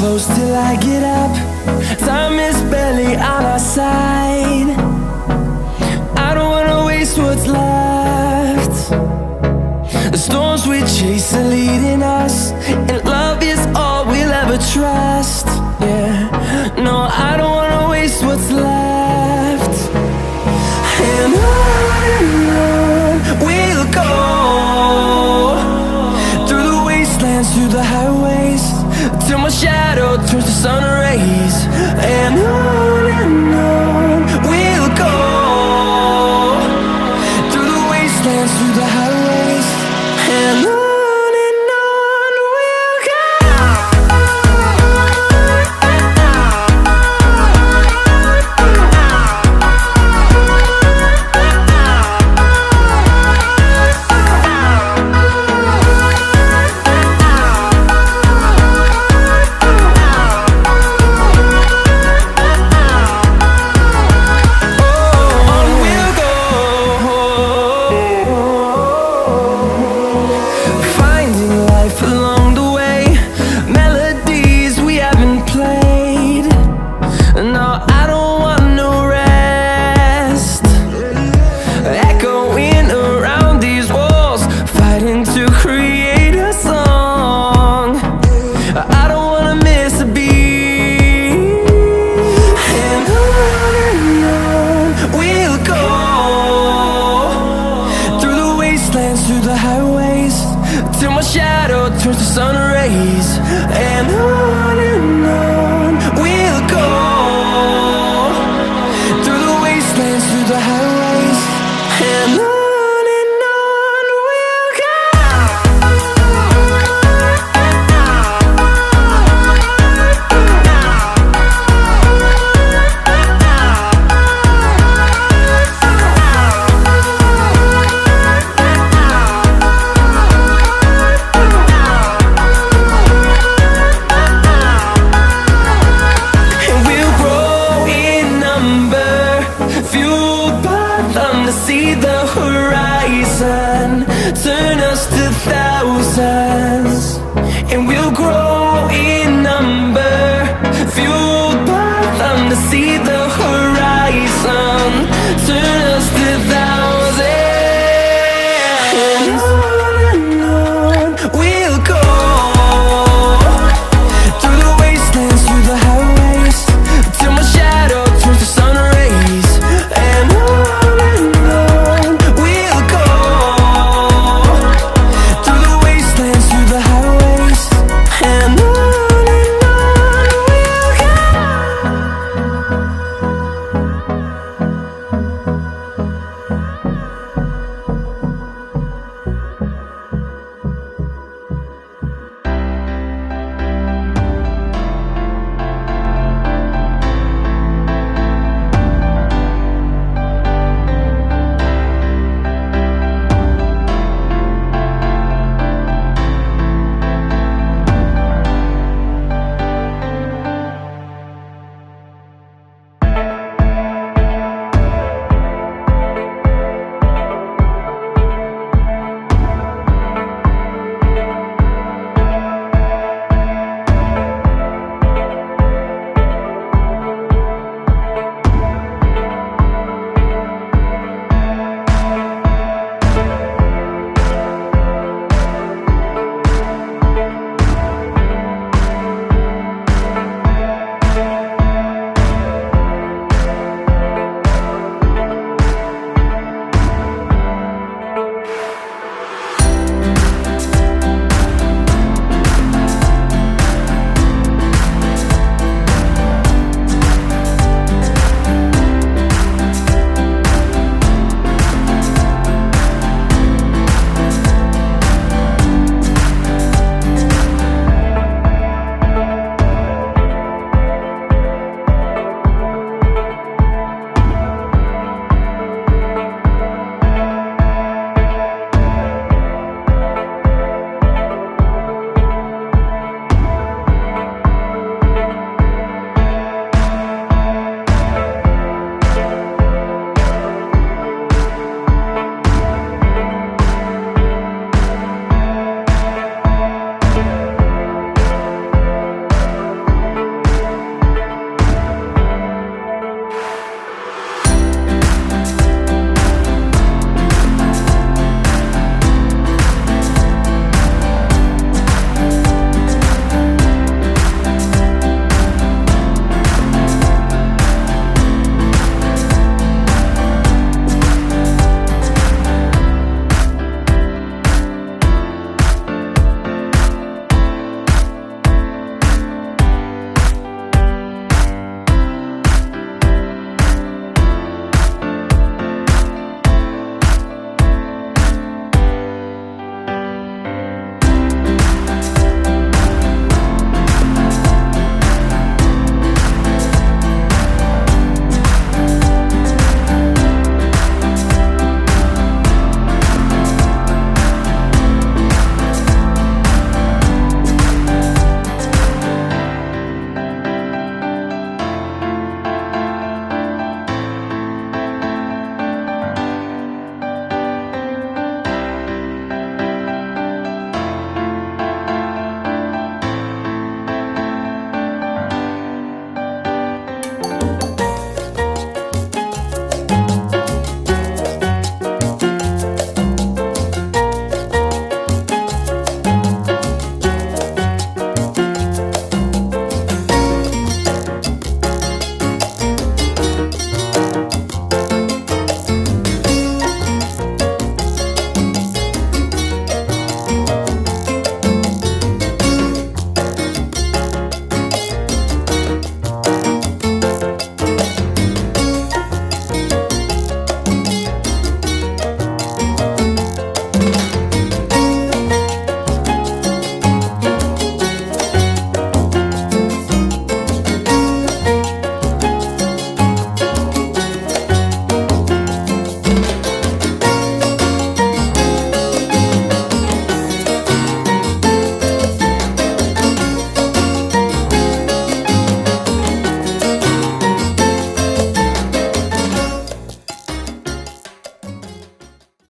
close till I get up. Time is barely on our side. I don't wanna waste what's left. The storms we chase are leading us, and love is all we'll ever trust. Yeah, no, I don't wanna waste what's left. And on we'll go, through the wastelands, through the highways, till my shadow turns to sun rays. And on we'll go, through the wastelands, through the highways, and on. Through the highways, till my shadow turns to sun rays. And on we'll go, through the wastelands, through the highways, and on. See the horizon turn us to thousands, and we'll grow in number, fueled by them to see the horizon.